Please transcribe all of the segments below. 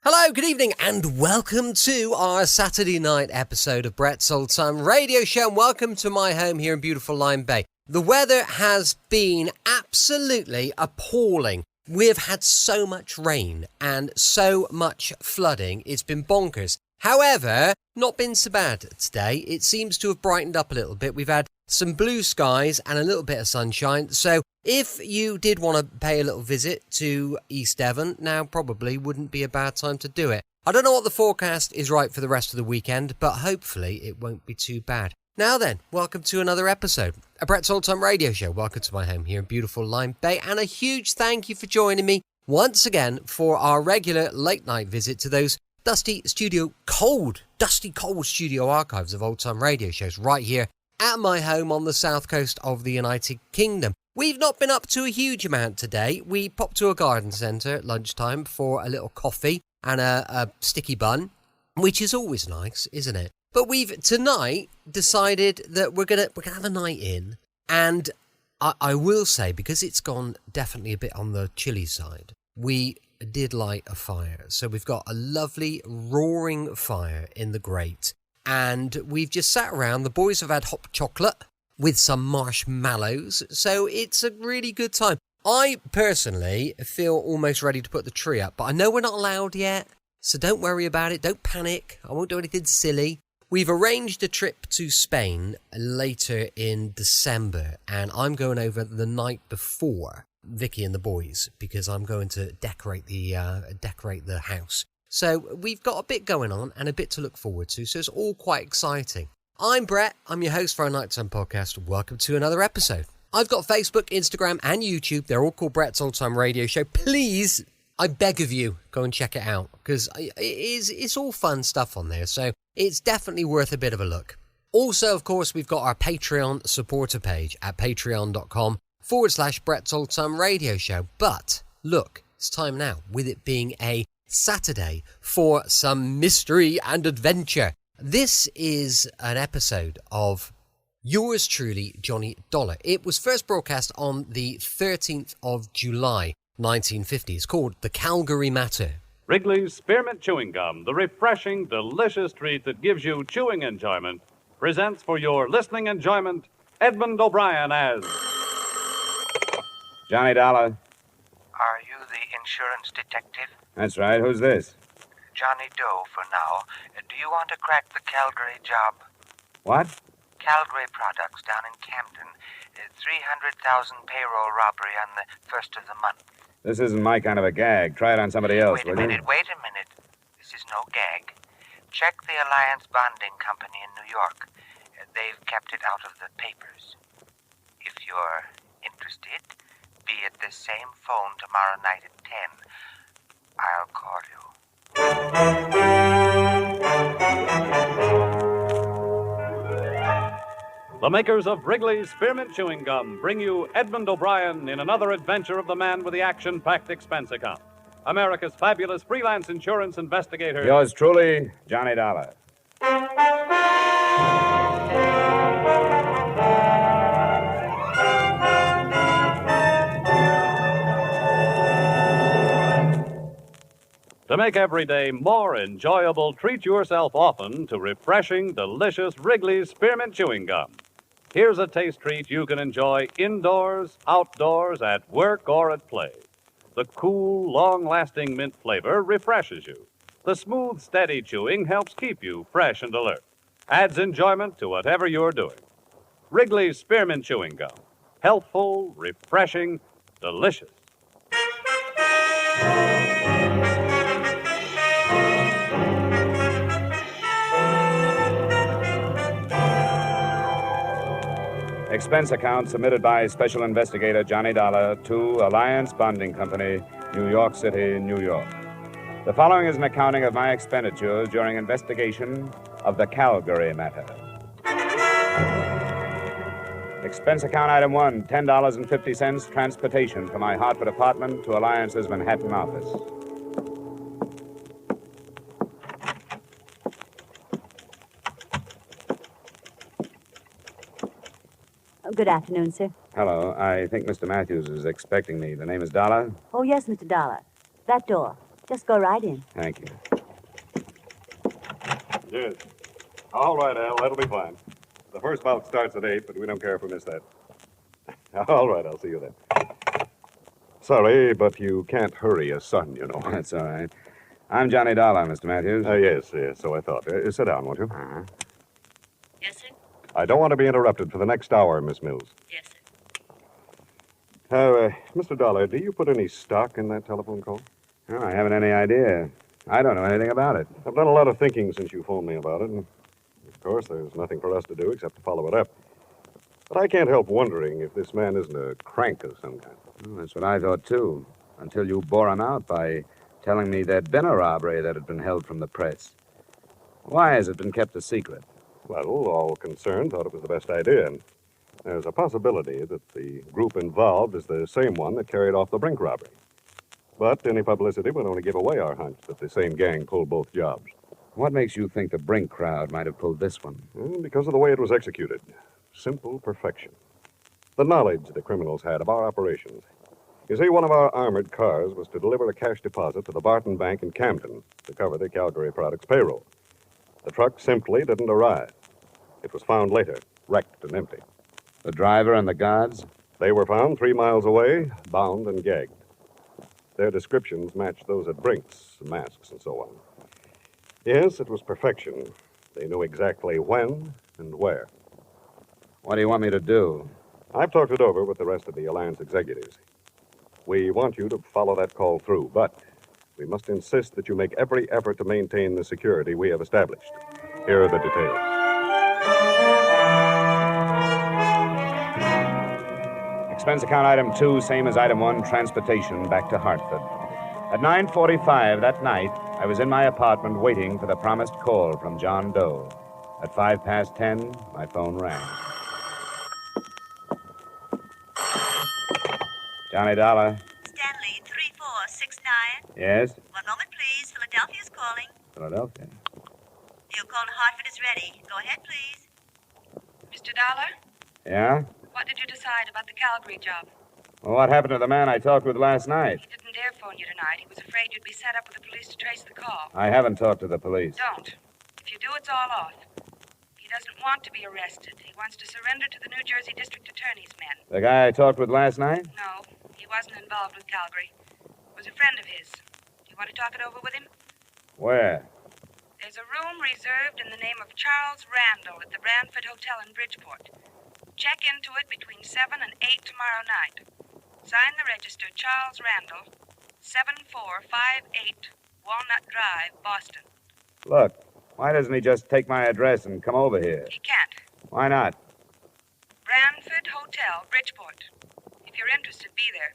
Hello, good evening, and welcome to our Saturday night episode of Brett's Old Time Radio Show, and welcome to my home here in beautiful Lyme Bay. The weather has been absolutely appalling. We've had so much rain and so much flooding, it's been bonkers. However, not been so bad today. It seems to have brightened up a little bit. We've had some blue skies and a little bit of sunshine. So if you did want to pay a little visit to East Devon, now probably wouldn't be a bad time to do it. I don't know what the forecast is right for the rest of the weekend, but hopefully it won't be too bad. Now then, welcome to another episode of Brett's Old Time Radio Show. Welcome to my home here in beautiful Lyme Bay, and a huge thank you for joining me once again for our regular late night visit to those dusty cold studio archives of old time radio shows right here at my home on the south coast of the United Kingdom. We've not been up to a huge amount today. We popped to a garden centre at lunchtime for a little coffee and a sticky bun, which is always nice, isn't it? But we've tonight decided that we're gonna have a night in, and I will say, because it's gone definitely a bit on the chilly side, we did light a fire. So we've got a lovely roaring fire in the grate, and we've just sat around. The boys have had hot chocolate with some marshmallows, so it's a really good time. I personally feel almost ready to put the tree up, but I know we're not allowed yet, so don't worry about it. Don't panic. I won't do anything silly. We've arranged a trip to Spain later in December, and I'm going over the night before Vicky and the boys, because I'm going to decorate the house. So we've got a bit going on and a bit to look forward to, so it's all quite exciting. I'm Brett, I'm your host for our Nighttime podcast. Welcome to another episode. I've got Facebook, Instagram and YouTube. They're all called Brett's Old Time Radio Show. Please, I beg of you, go and check it out, because it's all fun stuff on there, so it's definitely worth a bit of a look. Also, of course, we've got our Patreon supporter page at patreon.com/Brett's Old Time Radio Show. But look, it's time now, with it being a Saturday, for some mystery and adventure. This is an episode of yours truly, Johnny Dollar. It was first broadcast on the 13th of July, 1950. It's called The Calgary Matter. Wrigley's Spearmint Chewing Gum, the refreshing, delicious treat that gives you chewing enjoyment, presents for your listening enjoyment Edmund O'Brien as Johnny Dollar. Are you the insurance detective? That's right. Who's this? Johnny Doe for now. Do you want to crack the Calgary job? What? Calgary Products down in Camden. 300,000 payroll robbery on the first of the month. This isn't my kind of a gag. Try it on somebody else, Wait a minute. This is no gag. Check the Alliance Bonding Company in New York. They've kept it out of the papers. If you're interested, be at the same phone tomorrow night at 10. I'll call you. the makers of Wrigley's Spearmint Chewing Gum bring you Edmund O'Brien in another adventure of the man with the action-packed expense account. America's fabulous freelance insurance investigator. Yours truly, Johnny Dollar. To make every day more enjoyable, treat yourself often to refreshing, delicious Wrigley's Spearmint Chewing Gum. Here's a taste treat you can enjoy indoors, outdoors, at work, or at play. The cool, long-lasting mint flavor refreshes you. The smooth, steady chewing helps keep you fresh and alert. Adds enjoyment to whatever you're doing. Wrigley's Spearmint Chewing Gum. Healthful, refreshing, delicious. Expense account submitted by Special Investigator Johnny Dollar to Alliance Bonding Company, New York City, New York. The following is an accounting of my expenditures during investigation of the Calgary matter. Expense account item 1, $10.50 transportation from my Hartford apartment to Alliance's Manhattan office. Good afternoon, sir. Hello. I think Mr. Matthews is expecting me. The name is Dollar? Oh, yes, Mr. Dollar. That door. Just go right in. Thank you. Yes. All right, Al, that'll be fine. The first bout starts at 8, but we don't care if we miss that. All right, I'll see you then. Sorry, but you can't hurry a son, you know. That's all right. I'm Johnny Dollar, Mr. Matthews. Yes, so I thought. Sit down, won't you? Uh-huh. Yes, sir? I don't want to be interrupted for the next hour, Miss Mills. Yes, sir. Mr. Dollar, do you put any stock in that telephone call? Oh, I haven't any idea. I don't know anything about it. I've done a lot of thinking since you phoned me about it, and of course there's nothing for us to do except to follow it up. But I can't help wondering if this man isn't a crank of some kind. Well, that's what I thought, too, until you bore him out by telling me there'd been a robbery that had been held from the press. Why has it been kept a secret? Well, all concerned thought it was the best idea, and there's a possibility that the group involved is the same one that carried off the Brink robbery. But any publicity would only give away our hunch that the same gang pulled both jobs. What makes you think the Brink crowd might have pulled this one? Well, because of the way it was executed. Simple perfection. The knowledge the criminals had of our operations. You see, one of our armored cars was to deliver a cash deposit to the Barton Bank in Camden to cover the Calgary Products payroll. The truck simply didn't arrive. It was found later, wrecked and empty. The driver and the guards? They were found 3 miles away, bound and gagged. Their descriptions matched those at Brink's, masks and so on. Yes, it was perfection. They knew exactly when and where. What do you want me to do? I've talked it over with the rest of the Alliance executives. We want you to follow that call through, but we must insist that you make every effort to maintain the security we have established. Here are the details. Expense account item 2, same as item 1, transportation back to Hartford. At 9:45 that night, I was in my apartment waiting for the promised call from John Doe. At 10:05, my phone rang. Johnny Dollar. Stanley, 3469. Yes? One moment, please. Philadelphia's calling. Philadelphia. Your call to Hartford is ready. Go ahead, please. Mr. Dollar, Yeah? what did you decide about the Calgary job? Well, what happened to the man I talked with last night? He didn't dare phone you tonight. He was afraid you'd be set up with the police to trace the call. I haven't talked to the police. Don't. If you do, it's all off. He doesn't want to be arrested. He wants to surrender to the New Jersey District Attorney's men. The guy I talked with last night? No, he wasn't involved with Calgary. It was a friend of his. You want to talk it over with him? Where? There's a room reserved in the name of Charles Randall at the Brantford Hotel in Bridgeport. Check into it between 7 and 8 tomorrow night. Sign the register, Charles Randall, 7458 Walnut Drive, Boston. Look, why doesn't he just take my address and come over here? He can't. Why not? Brantford Hotel, Bridgeport. If you're interested, be there.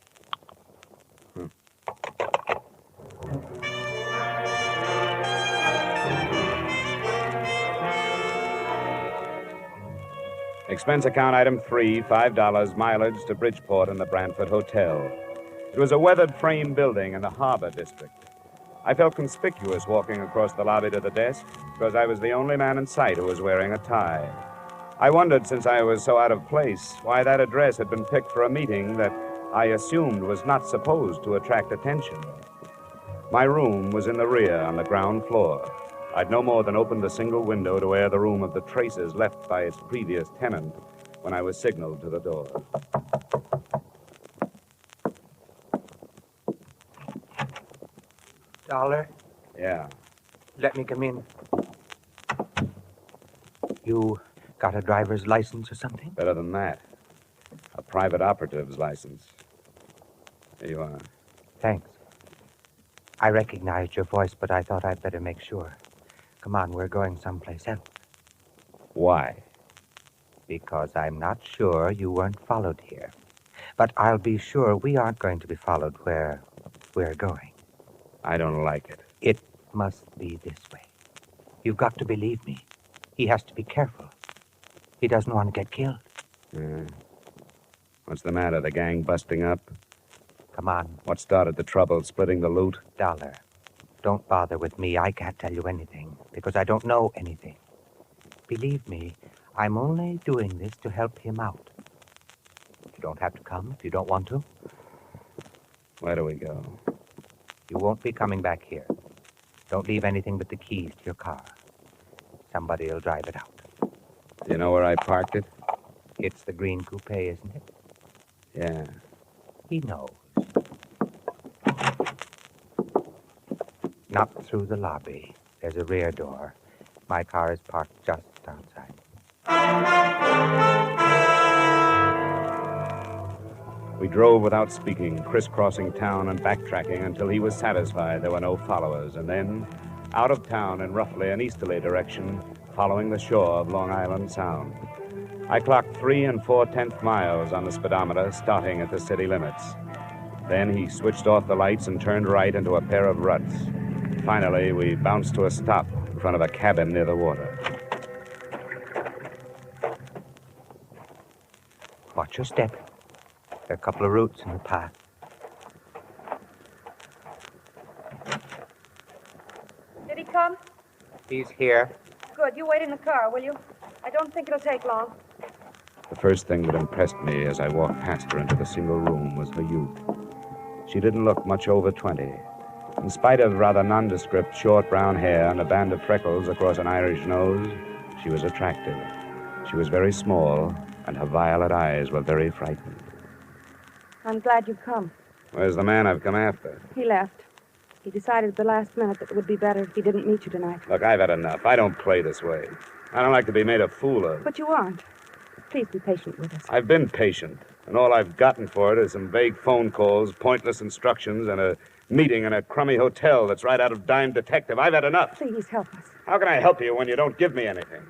Expense account item 3, $5, mileage to Bridgeport and the Brantford Hotel. It was a weathered frame building in the Harbor District. I felt conspicuous walking across the lobby to the desk because I was the only man in sight who was wearing a tie. I wondered, since I was so out of place, why that address had been picked for a meeting that I assumed was not supposed to attract attention. My room was in the rear on the ground floor. I'd no more than opened a single window to air the room of the traces left by its previous tenant when I was signaled to the door. Dollar, Yeah. let me come in. You got a driver's license or something? Better than that. A private operative's license. Here you are. Thanks. I recognized your voice, but I thought I'd better make sure. Come on, we're going someplace else. Why? Because I'm not sure you weren't followed here. But I'll be sure we aren't going to be followed where we're going. I don't like it. It must be this way. You've got to believe me. He has to be careful. He doesn't want to get killed. What's the matter? The gang busting up? Come on, What started the trouble? Splitting the loot? Dollar. Don't bother with me. I can't tell you anything, because I don't know anything. Believe me, I'm only doing this to help him out. You don't have to come if you don't want to. Where do we go? You won't be coming back here. Don't leave anything but the keys to your car. Somebody will drive it out. Do you know where I parked it? It's the green coupe, isn't it? Yeah. He knows. Not through the lobby. There's a rear door. My car is parked just outside. We drove without speaking, crisscrossing town and backtracking until he was satisfied there were no followers, and then out of town in roughly an easterly direction, following the shore of Long Island Sound. I clocked 3 4/10 miles on the speedometer, starting at the city limits. Then he switched off the lights and turned right into a pair of ruts. Finally, we bounced to a stop in front of a cabin near the water. Watch your step. There are a couple of roots in the path. Did he come? He's here. Good. You wait in the car, will you? I don't think it'll take long. The first thing that impressed me as I walked past her into the single room was her youth. She didn't look much over 20. In spite of rather nondescript short brown hair and a band of freckles across an Irish nose, she was attractive. She was very small, and her violet eyes were very frightened. I'm glad you've come. Where's the man I've come after? He left. He decided at the last minute that it would be better if he didn't meet you tonight. Look, I've had enough. I don't play this way. I don't like to be made a fool of. But you aren't. Please be patient with us. I've been patient, and all I've gotten for it is some vague phone calls, pointless instructions, and a meeting in a crummy hotel that's right out of Dime Detective. I've had enough. Please help us. How can I help you when you don't give me anything?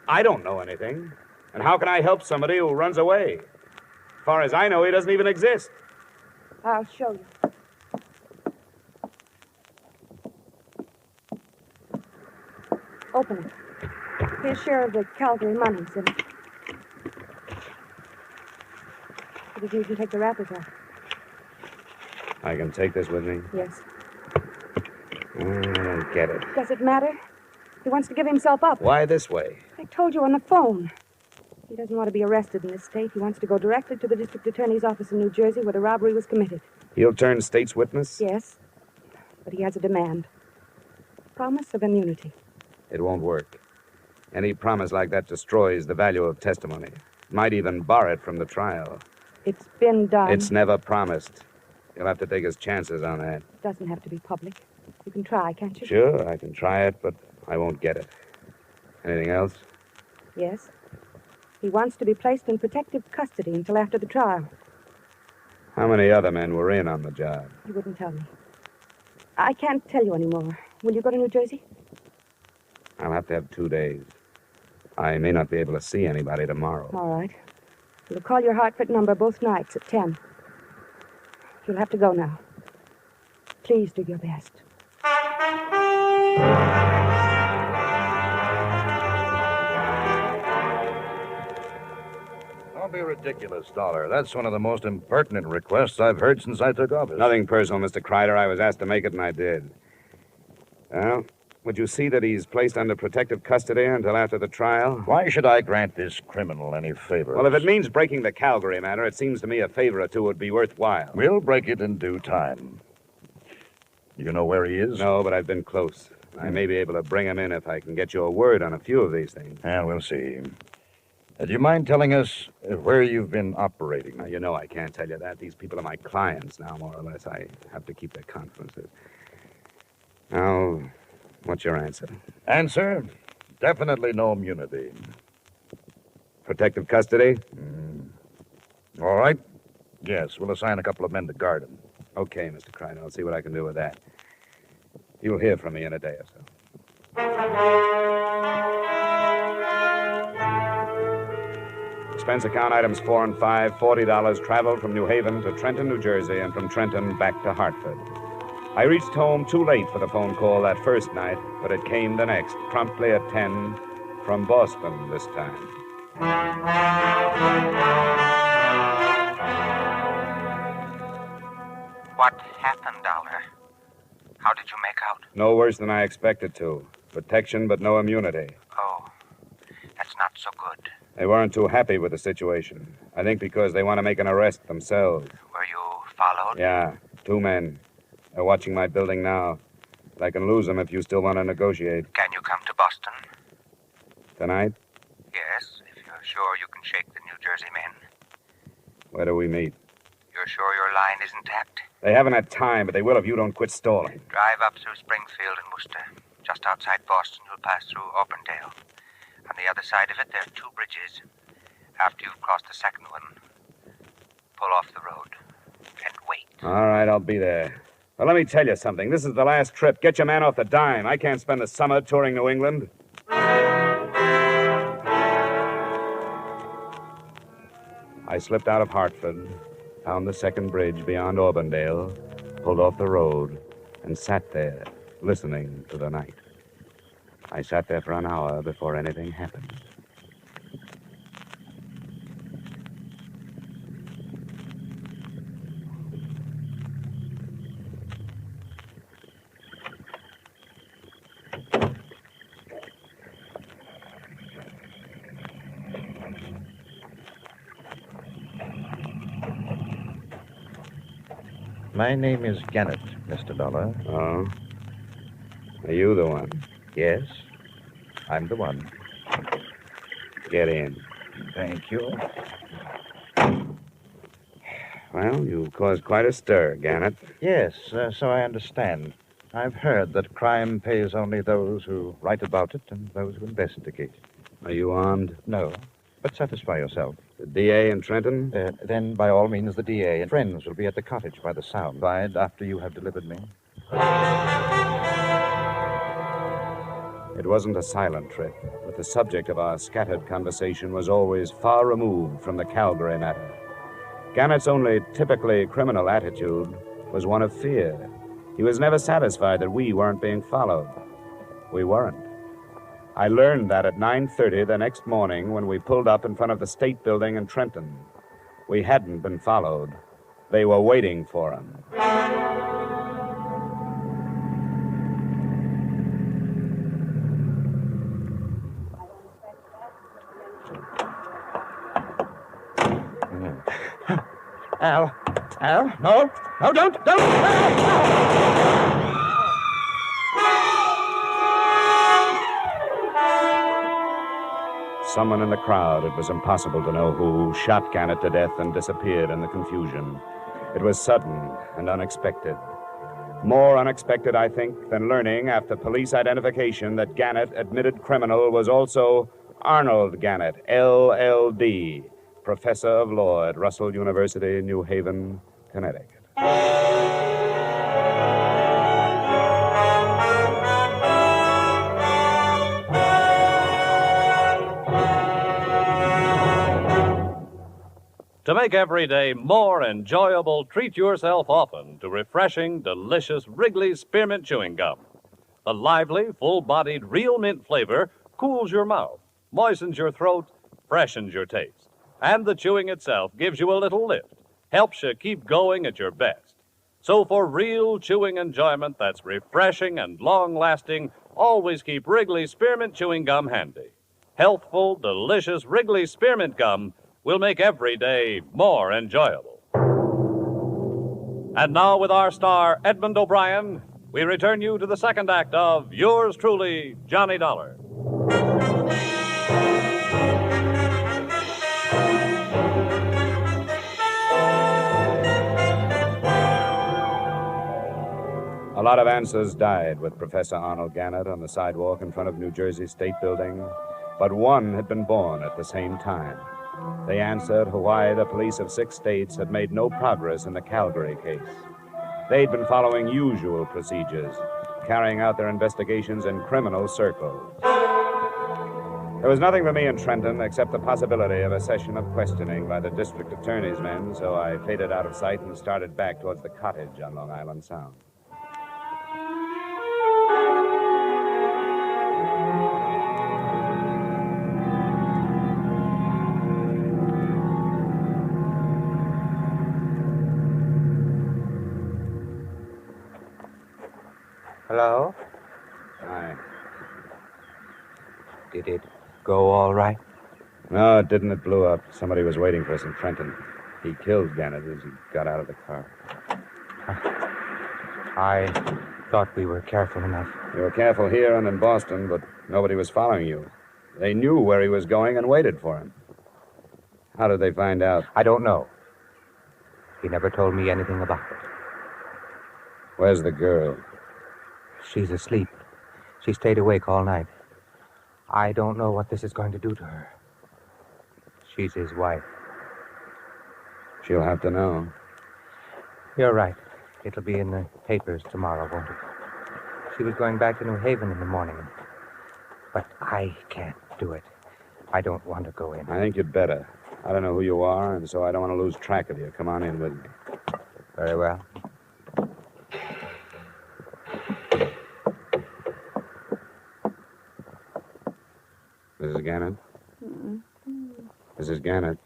I don't know anything. And how can I help somebody who runs away? As far as I know, he doesn't even exist. I'll show you. Open it. His share of the Calgary money's in it. Could you can take the wrappers off? I can take this with me? Yes. I don't get it. Does it matter? He wants to give himself up. Why this way? I told you on the phone. He doesn't want to be arrested in this state. He wants to go directly to the district attorney's office in New Jersey where the robbery was committed. He'll turn state's witness? Yes, but he has a demand. Promise of immunity. It won't work. Any promise like that destroys the value of testimony. Might even bar it from the trial. It's been done. It's never promised. You'll have to take his chances on that. It doesn't have to be public. You can try, can't you? Sure, I can try it, but I won't get it. Anything else? Yes. He wants to be placed in protective custody until after the trial. How many other men were in on the job? He wouldn't tell me. I can't tell you anymore. Will you go to New Jersey? I'll have to have 2 days. I may not be able to see anybody tomorrow. All right. We'll call your Hartford number both nights at 10. You'll have to go now. Please do your best. Don't be ridiculous, Dollar. That's one of the most impertinent requests I've heard since I took office. Nothing personal, Mr. Kreider. I was asked to make it, and I did. Well, would you see that he's placed under protective custody until after the trial? Why should I grant this criminal any favors? Well, if it means breaking the Calgary matter, it seems to me a favor or two would be worthwhile. We'll break it in due time. You know where he is? No, but I've been close. I may be able to bring him in if I can get you a word on a few of these things. Yeah, we'll see. Do you mind telling us where you've been operating? Now, you know I can't tell you that. These people are my clients now, more or less. I have to keep their confidences. Now, what's your answer? Answer? Definitely no immunity. Protective custody? All right. Yes, we'll assign a couple of men to guard him. Okay, Mr. Kreider. I'll see what I can do with that. You'll hear from me in a day or so. Expense account items 4 and 5, $40 traveled from New Haven to Trenton, New Jersey, and from Trenton back to Hartford. I reached home too late for the phone call that first night, but it came the next, promptly at 10, from Boston this time. What happened, Dollar? How did you make out? No worse than I expected to. Protection, but no immunity. Oh, that's not so good. They weren't too happy with the situation. I think because they want to make an arrest themselves. Were you followed? Yeah, 2 men. They're watching my building now. I can lose them if you still want to negotiate. Can you come to Boston? Tonight? Yes, if you're sure you can shake the New Jersey men. Where do we meet? You're sure your line isn't tapped? They haven't had time, but they will if you don't quit stalling. Drive up through Springfield and Worcester. Just outside Boston, you'll pass through Auburndale. On the other side of it, there are 2 bridges. After you've crossed the second one, pull off the road and wait. All right, I'll be there. Well, let me tell you something. This is the last trip. Get your man off the dime. I can't spend the summer touring New England. I slipped out of Hartford, found the second bridge beyond Auburndale, pulled off the road, and sat there, listening to the night. I sat there for an hour before anything happened. My name is Gannett, Mr. Dollar. Oh? Are you the one? Yes, I'm the one. Get in. Thank you. Well, you've caused quite a stir, Gannett. Yes, so I understand. I've heard that crime pays only those who write about it and those who investigate. Are you armed? No, but satisfy yourself. The DA in Trenton? Then, by all means, the DA and friends will be at the cottage by the sound. After you have delivered me. It wasn't a silent trip, but the subject of our scattered conversation was always far removed from the Calgary matter. Gannett's only typically criminal attitude was one of fear. He was never satisfied that we weren't being followed. We weren't. I learned that at 9:30 the next morning when we pulled up in front of the State Building in Trenton. We hadn't been followed. They were waiting for him. Al, no, don't! Someone in the crowd, it was impossible to know who, shot Gannett to death and disappeared in the confusion. It was sudden and unexpected. More unexpected, I think, than learning after police identification that Gannett, admitted criminal, was also Arnold Gannett, LLD, professor of law at Russell University, New Haven, Connecticut. To make every day more enjoyable, treat yourself often to refreshing, delicious Wrigley's Spearmint Chewing Gum. The lively, full-bodied, real mint flavor cools your mouth, moistens your throat, freshens your taste. And the chewing itself gives you a little lift, helps you keep going at your best. So for real chewing enjoyment that's refreshing and long-lasting, always keep Wrigley's Spearmint Chewing Gum handy. Healthful, delicious Wrigley's Spearmint Gum will make every day more enjoyable. And now, with our star, Edmund O'Brien, we return you to the second act of yours truly, Johnny Dollar. A lot of answers died with Professor Arnold Gannett on the sidewalk in front of New Jersey State Building, but one had been born at the same time. They answered why the police of 6 states had made no progress in the Calgary case. They'd been following usual procedures, carrying out their investigations in criminal circles. There was nothing for me in Trenton except the possibility of a session of questioning by the district attorney's men, so I faded out of sight and started back towards the cottage on Long Island Sound. Hello? Hi. Did it go all right? No, it didn't. It blew up. Somebody was waiting for us in Trenton. He killed Gannett as he got out of the car. I thought we were careful enough. You were careful here and in Boston, but nobody was following you. They knew where he was going and waited for him. How did they find out? I don't know. He never told me anything about it. Where's the girl? She's asleep. She stayed awake all night. I don't know what this is going to do to her. She's his wife. She'll have to know. You're right. It'll be in the papers tomorrow, won't it? She was going back to New Haven in the morning. But I can't do it. I don't want to go in. I think you'd better. I don't know who you are, and so I don't want to lose track of you. Come on in with me. Very well. Mrs. Gannett? Mrs. Gannett?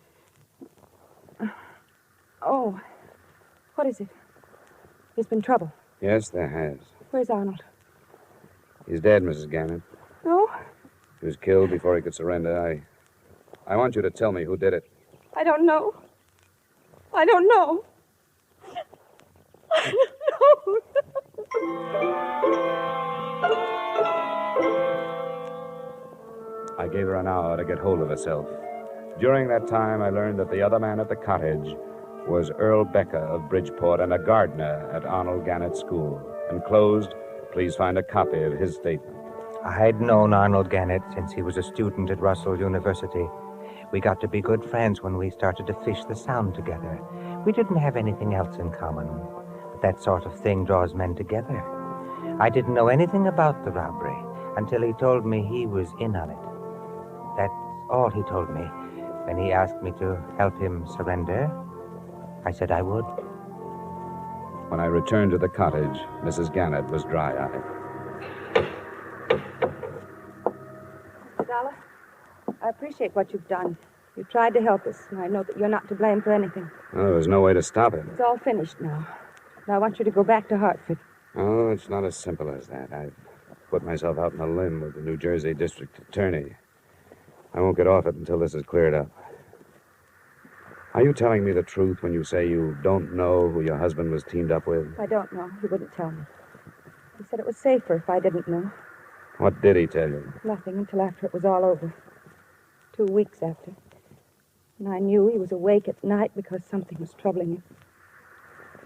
Oh, what is it? There's been trouble. Yes, there has. Where's Arnold? He's dead, Mrs. Gannett. No, He was killed before he could surrender. I want you to tell me who did it. I don't know. I don't know. I don't know. I gave her an hour to get hold of herself. During that time, I learned that the other man at the cottage was Earl Becker of Bridgeport and a gardener at Arnold Gannett's school. Enclosed, please find a copy of his statement. I'd known Arnold Gannett since he was a student at Russell University. We got to be good friends when we started to fish the Sound together. We didn't have anything else in common, but that sort of thing draws men together. I didn't know anything about the robbery until he told me he was in on it. That's all he told me. When he asked me to help him surrender, I said I would. When I returned to the cottage, Mrs. Gannett was dry-eyed. Mr. Dollar, I appreciate what you've done. You tried to help us, and I know that you're not to blame for anything. Well, there was no way to stop it. It's all finished now. Now I want you to go back to Hartford. Oh, it's not as simple as that. I've put myself out on a limb with the New Jersey district attorney. I won't get off it until this is cleared up. Are you telling me the truth when you say you don't know who your husband was teamed up with? I don't know. He wouldn't tell me. He said it was safer if I didn't know. What did he tell you? Nothing until after it was all over. 2 weeks after. And I knew he was awake at night because something was troubling him.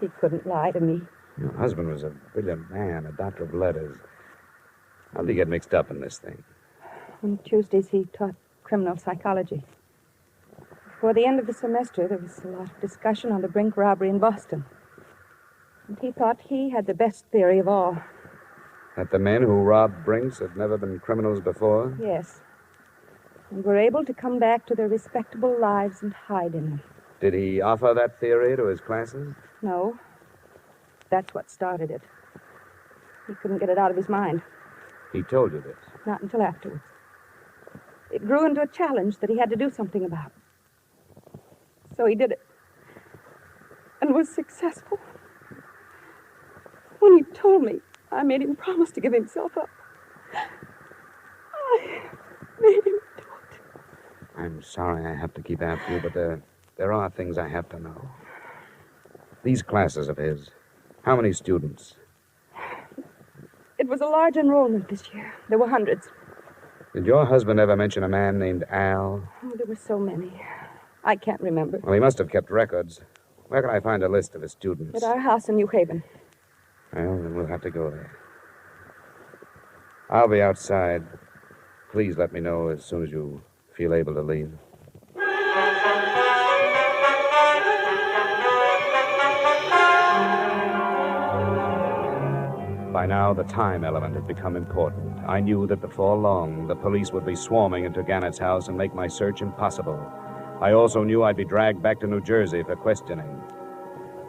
He couldn't lie to me. Your husband was a brilliant man, a doctor of letters. How did he get mixed up in this thing? On Tuesdays, he taught criminal psychology. Before the end of the semester, there was a lot of discussion on the Brink robbery in Boston. And he thought he had the best theory of all. That the men who robbed Brinks had never been criminals before? Yes. And were able to come back to their respectable lives and hide in them. Did he offer that theory to his classes? No. That's what started it. He couldn't get it out of his mind. He told you this? Not until afterwards. It grew into a challenge that he had to do something about. So he did it. And was successful. When he told me, I made him promise to give himself up. I made him do it. I'm sorry I have to keep after you, but there are things I have to know. These classes of his, how many students? It was a large enrollment this year. There were hundreds. Did your husband ever mention a man named Al? Oh, there were so many. I can't remember. Well, he must have kept records. Where can I find a list of his students? At our house in New Haven. Well, then we'll have to go there. I'll be outside. Please let me know as soon as you feel able to leave. By now, the time element had become important. I knew that before long, the police would be swarming into Gannett's house and make my search impossible. I also knew I'd be dragged back to New Jersey for questioning.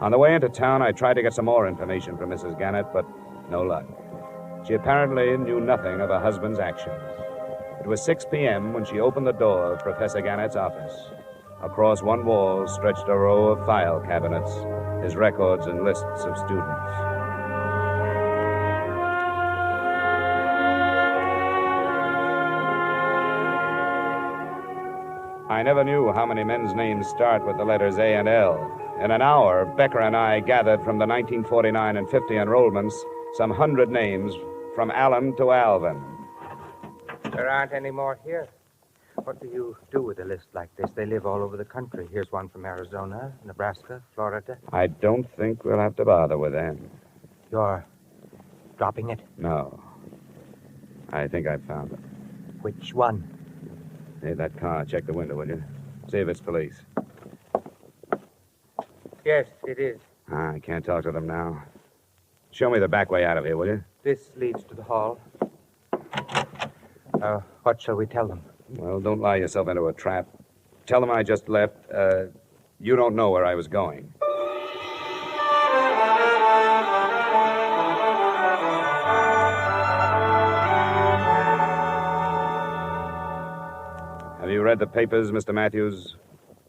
On the way into town, I tried to get some more information from Mrs. Gannett, but no luck. She apparently knew nothing of her husband's actions. It was 6 p.m. when she opened the door of Professor Gannett's office. Across one wall stretched a row of file cabinets, his records and lists of students. I never knew how many men's names start with the letters A and L. In an hour, Becker and I gathered from the 1949 and 50 enrollments some 100 names from Allen to Alvin. There aren't any more here. What do you do with a list like this? They live all over the country. Here's one from Arizona, Nebraska, Florida. I don't think we'll have to bother with them. You're dropping it? No. I think I found it. Which one? Hey, that car. Check the window, will you? See if it's police. Yes, it is. I can't talk to them now. Show me the back way out of here, will you? This leads to the hall. What shall we tell them? Well, don't lie yourself into a trap. Tell them I just left. You don't know where I was going. Have you read the papers, Mr. Matthews?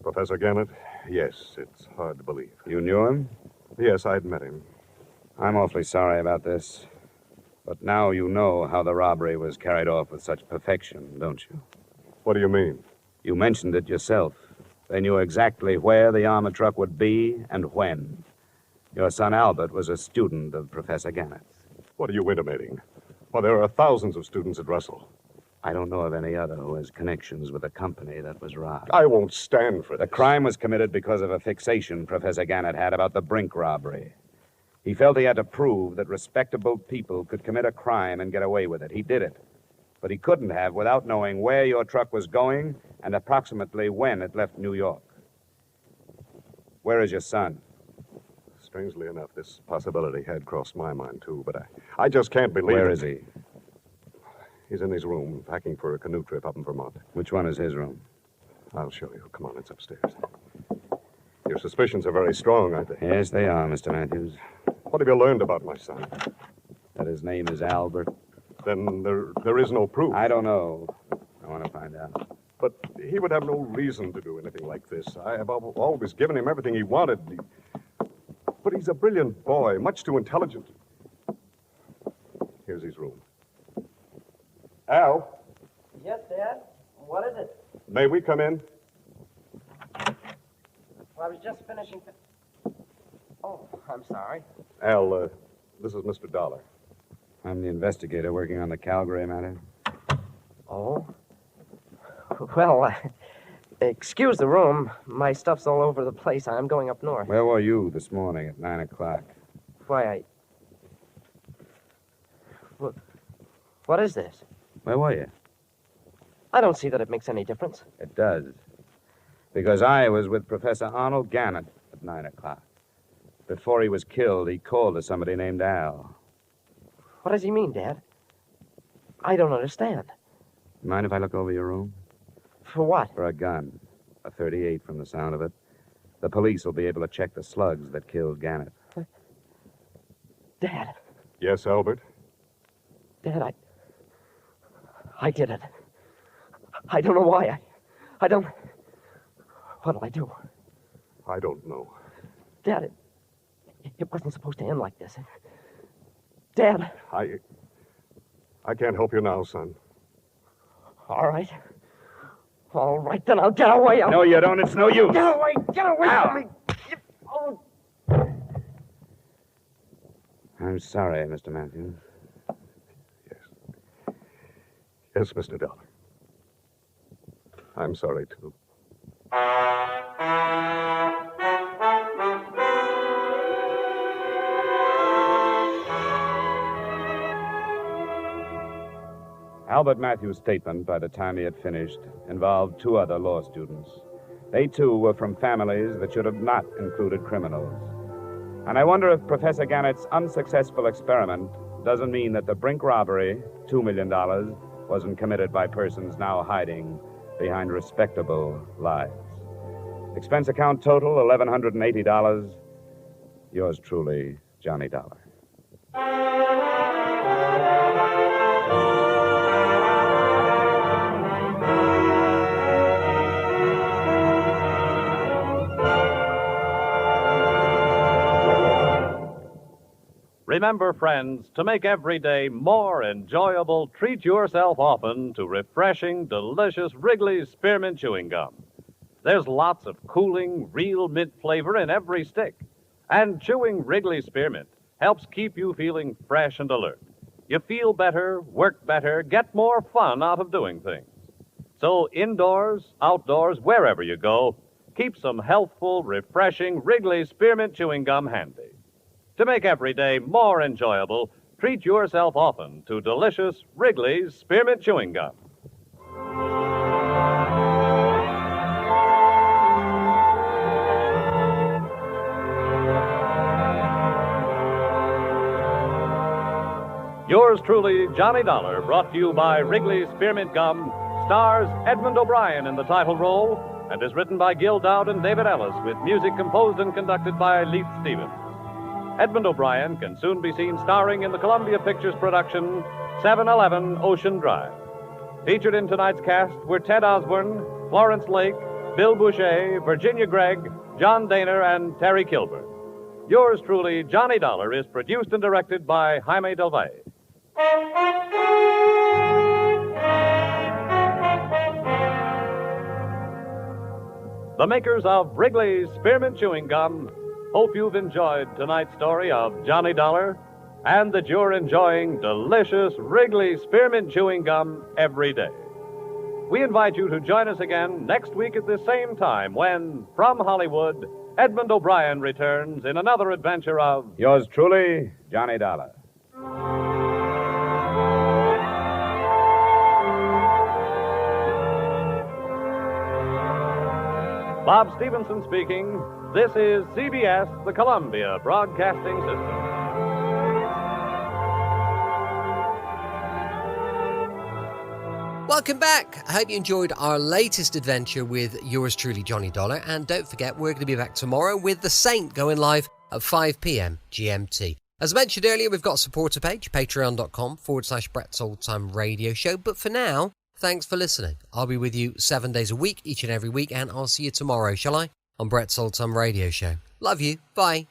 Professor Gannett? Yes, it's hard to believe. You knew him? Yes, I'd met him. I'm awfully sorry about this. But now you know how the robbery was carried off with such perfection, don't you? What do you mean? You mentioned it yourself. They knew exactly where the armored truck would be and when. Your son Albert was a student of Professor Gannett's. What are you intimating? Well, there are thousands of students at Russell. I don't know of any other who has connections with the company that was robbed. I won't stand for The this. crime was committed because of a fixation Professor Gannett had about the Brink robbery. He felt he had to prove that respectable people could commit a crime and get away with it. He did it. But he couldn't have without knowing where your truck was going and approximately when it left New York. Where is your son? Strangely enough, this possibility had crossed my mind, too, but I just can't believe Where it. is he? He's in his room, packing for a canoe trip up in Vermont. Which one is his room? I'll show you. Come on, it's upstairs. Your suspicions are very strong, aren't they? Yes, they are, Mr. Matthews. What have you learned about my son? That his name is Albert. Then there is no proof. I don't know. I want to find out. But he would have no reason to do anything like this. I have always given him everything he wanted. But he's a brilliant boy, much too intelligent. Here's his room. Al, Yes, Dad? What is it? may we come in? Well, I was just finishing... Oh, I'm sorry. Al, this is Mr. Dollar. I'm the investigator working on the Calgary matter. Oh? Well, excuse the room. My stuff's all over the place. I'm going up north. Where were you this morning at 9 o'clock? Why, What is this? Where were you? I don't see that it makes any difference. It does. Because I was with Professor Arnold Gannett at 9 o'clock. Before he was killed, he called to somebody named Al. What does he mean, Dad? I don't understand. Mind if I look over your room? For what? For a gun. A .38 from the sound of it. The police will be able to check the slugs that killed Gannett. Dad. Yes, Albert? Dad, I did it. I don't know why. I don't... What'll I do? I don't know. Dad, it wasn't supposed to end like this. Dad. I can't help you now, son. All right. All right, then I'll get away. No, you don't. It's no use. Get away. Get away from me. Oh. I'm sorry, Mr. Matthews. Yes, Mr. Dollar. I'm sorry, too. Albert Matthews' statement, by the time he had finished, involved two other law students. They, too, were from families that should have not included criminals. And I wonder if Professor Gannett's unsuccessful experiment doesn't mean that the Brink robbery, $2 million, wasn't committed by persons now hiding behind respectable lives. Expense account total, $1,180. Yours truly, Johnny Dollar. Remember, friends, to make every day more enjoyable, treat yourself often to refreshing, delicious Wrigley's Spearmint Chewing Gum. There's lots of cooling, real mint flavor in every stick. And chewing Wrigley Spearmint helps keep you feeling fresh and alert. You feel better, work better, get more fun out of doing things. So indoors, outdoors, wherever you go, keep some healthful, refreshing Wrigley Spearmint chewing gum handy. To make every day more enjoyable, treat yourself often to delicious Wrigley's Spearmint chewing gum. Yours truly, Johnny Dollar, brought to you by Wrigley's Spearmint Gum, stars Edmund O'Brien in the title role and is written by Gil Dowd and David Ellis with music composed and conducted by Leith Stevens. Edmund O'Brien can soon be seen starring in the Columbia Pictures production 711 Ocean Drive. Featured in tonight's cast were Ted Osborne, Florence Lake, Bill Boucher, Virginia Gregg, John Daner, and Terry Kilburn. Yours truly, Johnny Dollar, is produced and directed by Jaime Del Valle. The makers of Wrigley's Spearmint Chewing Gum hope you've enjoyed tonight's story of Johnny Dollar and that you're enjoying delicious Wrigley Spearmint Chewing Gum every day. We invite you to join us again next week at the same time when, from Hollywood, Edmund O'Brien returns in another adventure of Yours truly, Johnny Dollar. Bob Stevenson speaking. This is CBS, the Columbia Broadcasting System. Welcome back. I hope you enjoyed our latest adventure with yours truly, Johnny Dollar. And don't forget, we're going to be back tomorrow with The Saint going live at 5 p.m. GMT. As mentioned earlier, we've got a supporter page, patreon.com/Brett's Old Time Radio Show. But for now, thanks for listening. I'll be with you 7 days a week, each and every week, and I'll see you tomorrow, shall I? On Brett's Old Time Radio Show. Love you. Bye.